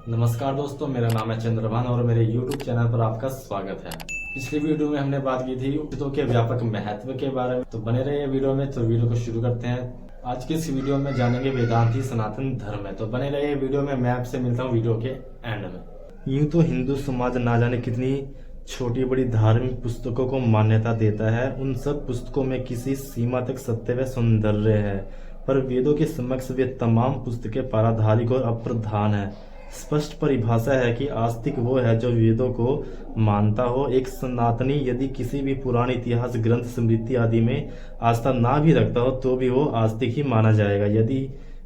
नमस्कार दोस्तों, मेरा नाम है चंद्रभान और मेरे YouTube चैनल पर आपका स्वागत है। पिछली वीडियो में हमने बात की थी उपनिषदों के व्यापक महत्व के बारे में, तो बने रहिए वीडियो में। तो वीडियो को शुरू करते हैं। आज की इस वीडियो में जानेंगे वेदांत ही सनातन धर्म है, तो बने रहिए वीडियो में। मैं आपसे मिलता हूँ वीडियो के एंड में। यूं तो हिंदू समाज ना जाने कितनी छोटी बड़ी धार्मिक पुस्तकों को मान्यता देता है। उन सब पुस्तकों में किसी सीमा तक सत्य व सौंदर्य है, पर वेदों के समक्ष वे तमाम पुस्तकें पारधारिक और अप्रधान है। स्पष्ट परिभाषा है कि आस्तिक वो है जो वेदों को मानता हो। एक सनातनी यदि किसी भी पुराण, इतिहास, ग्रंथ, स्मृति आदि में आस्था ना भी रखता हो तो भी वो आस्तिक ही माना जाएगा। यदि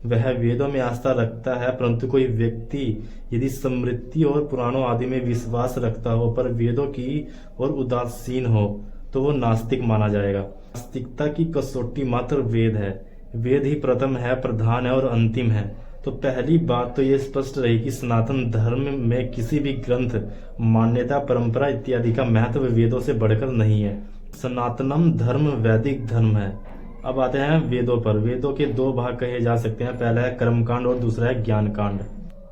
वह वेदों में आस्था रखता है, परंतु कोई व्यक्ति यदि स्मृति और पुराणों आदि में विश्वास रखता हो पर वेदों की और उदासीन हो तो वो नास्तिक माना जाएगा। नास्तिकता की कसौटी मात्र वेद है। वेद ही प्रथम है, प्रधान है और अंतिम है। तो पहली बात तो ये स्पष्ट रही कि सनातन धर्म में किसी भी ग्रंथ, मान्यता, परंपरा इत्यादि का महत्व वेदों से बढ़कर नहीं है। सनातनम धर्म वैदिक धर्म है। अब आते हैं वेदों पर। वेदों के दो भाग कहे जा सकते हैं। पहला है कर्मकांड और दूसरा है ज्ञान कांड।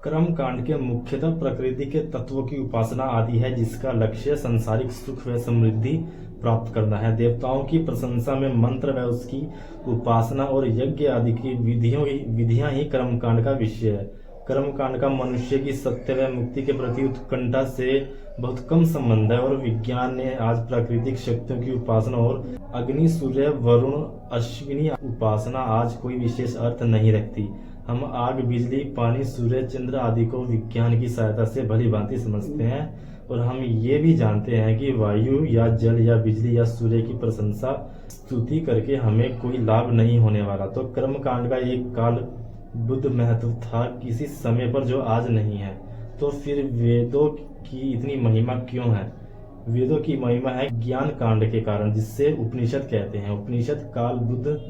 कर्म कांड के मुख्यतः प्रकृति के तत्वों की उपासना आदि है, जिसका लक्ष्य सांसारिक सुख व समृद्धि प्राप्त करना है। देवताओं की प्रशंसा में मंत्र व उसकी उपासना और यज्ञ आदि की विधियां ही कर्मकांड का विषय है। कर्मकांड का मनुष्य की सत्य व मुक्ति के प्रति उत्कंठा से बहुत कम संबंध है, और विज्ञान ने आज प्राकृतिक शक्तियों की उपासना और अग्नि, सूर्य, वरुण, अश्विनी उपासना आज कोई विशेष अर्थ नहीं रखती। हम आग, बिजली, पानी, सूर्य, चंद्र आदि को विज्ञान की सहायता से भली भांति समझते हैं, और हम ये भी जानते हैं कि वायु या जल या बिजली या सूर्य की प्रशंसा, स्तुति करके हमें कोई लाभ नहीं होने वाला। तो कर्म कांड का एक काल बुद्ध महत्व था किसी समय पर जो आज नहीं है। तो फिर वेदों की इतनी महिमा क्यों है? वेदों की महिमा है ज्ञान कांड के कारण, जिससे उपनिषद कहते हैं। उपनिषद काल बुद्ध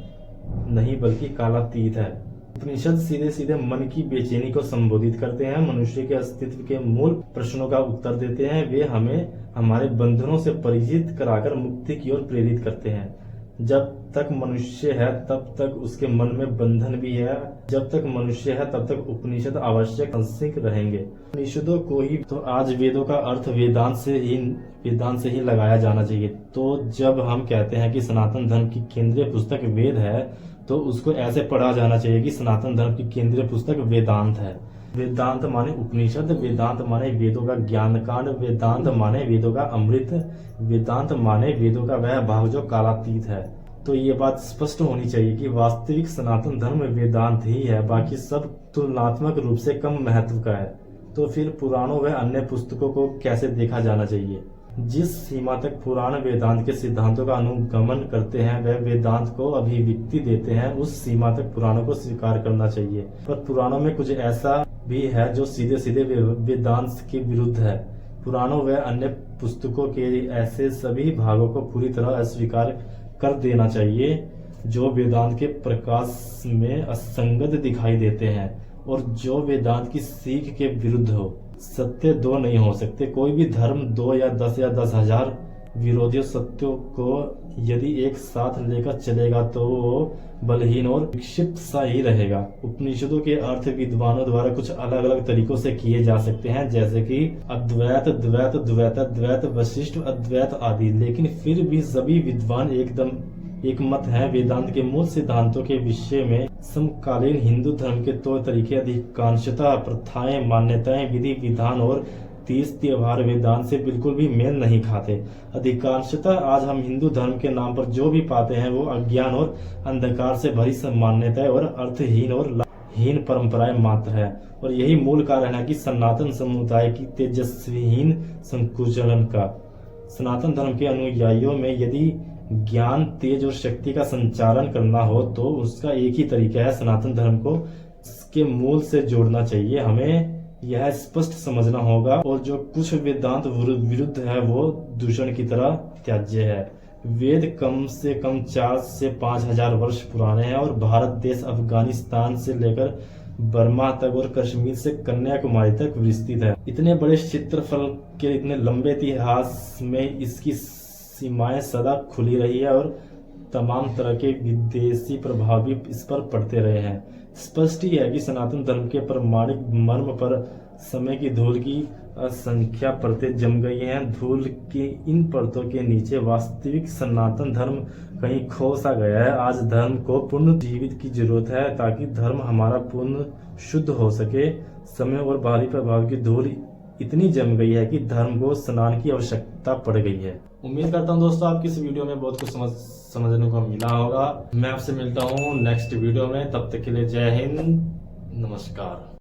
नहीं बल्कि कालातीत है। उपनिषद सीधे सीधे मन की बेचैनी को संबोधित करते हैं, मनुष्य के अस्तित्व के मूल प्रश्नों का उत्तर देते हैं। वे हमें हमारे बंधनों से परिचित कराकर मुक्ति की ओर प्रेरित करते हैं। जब तक मनुष्य है तब तक उसके मन में बंधन भी है। जब तक मनुष्य है तब तक उपनिषद आवश्यक अंशिक रहेंगे। उपनिषदों को ही तो आज वेदों का अर्थ वेदांत से ही लगाया जाना चाहिए। तो जब हम कहते हैं कि सनातन धर्म की केंद्रीय पुस्तक वेद है, तो उसको ऐसे पढ़ा जाना चाहिए कि सनातन धर्म की केंद्रीय पुस्तक वेदांत है। वेदांत माने उपनिषद, वेदांत माने वेदों का ज्ञान कांड, वेदांत माने वेदों का अमृत, वेदांत माने वेदों का वह भाग जो कालातीत है। तो ये बात स्पष्ट होनी चाहिए कि वास्तविक सनातन धर्म वेदांत ही है, बाकी सब तुलनात्मक रूप से कम महत्व का है। तो फिर पुराणों व अन्य पुस्तकों को कैसे देखा जाना चाहिए? जिस सीमा तक पुराण वेदांत के सिद्धांतों का अनुगमन करते हैं, वह वेदांत को अभिव्यक्ति देते हैं, उस सीमा तक पुराणों को स्वीकार करना चाहिए। पर पुराणों में कुछ ऐसा भी है जो सीधे सीधे वेदांत के विरुद्ध है। पुराणों व अन्य पुस्तकों के ऐसे सभी भागों को पूरी तरह अस्वीकार कर देना चाहिए जो वेदांत के प्रकाश में असंगत दिखाई देते हैं और जो वेदांत की सीख के विरुद्ध हो। सत्य दो नहीं हो सकते। कोई भी धर्म दो या 10,000 विरोधी सत्यों को यदि एक साथ लेकर चलेगा तो वो बलहीन और विक्षिप्त सा ही रहेगा। उपनिषदों के अर्थ विद्वानों द्वारा कुछ अलग अलग तरीकों से किए जा सकते हैं, जैसे कि अद्वैत, द्वैत, द्वैत, वशिष्ठ, अद्वैत आदि। लेकिन फिर भी सभी विद्वान एकदम एक मत है वेदांत के मूल सिद्धांतों के विषय में। समकालीन हिंदू धर्म के तौर तरीके, अधिकांशतः प्रथाएं, मान्यताएं, विधि विधान और तीज त्योहार वेदांत से बिल्कुल भी मेल नहीं खाते। अधिकांशतः आज हम हिंदू धर्म के नाम पर जो भी पाते हैं वो अज्ञान और अंधकार से भरी मान्यताएं और अर्थहीन और हीन परंपराएं मात्र है। और यही मूल कारण है कि सनातन समुदाय की तेजस्वीहीन संकुचन का। सनातन धर्म के अनुयायियों में यदि ज्ञान, तेज और शक्ति का संचारण करना हो तो उसका एक ही तरीका है, सनातन धर्म को इसके मूल से जोड़ना चाहिए। हमें यह स्पष्ट समझना होगा, और जो कुछ वेदांत विरुद्ध है वो दूषण की तरह त्याज्य है। वेद कम से कम 4 से 5,000 वर्ष पुराने हैं, और भारत देश अफगानिस्तान से लेकर बर्मा तक और कश्मीर से कन्याकुमारी तक विस्तृत है। इतने बड़े क्षेत्रफल के इतने लंबे इतिहास में इसकी सीमाएं सदा खुली रही है, और तमाम तरह के विदेशी प्रभाव भी इस पर पड़ते रहे हैं। स्पष्ट ही है कि सनातन धर्म के प्रामाणिक मर्म पर समय की धूल की असंख्य परतें जम गई हैं। धूल की इन परतों के नीचे वास्तविक सनातन धर्म कहीं खो सा गया है। आज धर्म को पुनर्जीवित की जरूरत है ताकि धर्म हमारा पुनः शुद्ध हो सके। समय और बाहरी प्रभाव की धूल इतनी जम गई है कि धर्म को स्नान की आवश्यकता पड़ गई है। उम्मीद करता हूँ दोस्तों आपकी इस वीडियो में बहुत कुछ समझने को मिला होगा। मैं आपसे मिलता हूँ नेक्स्ट वीडियो में, तब तक के लिए जय हिंद, नमस्कार।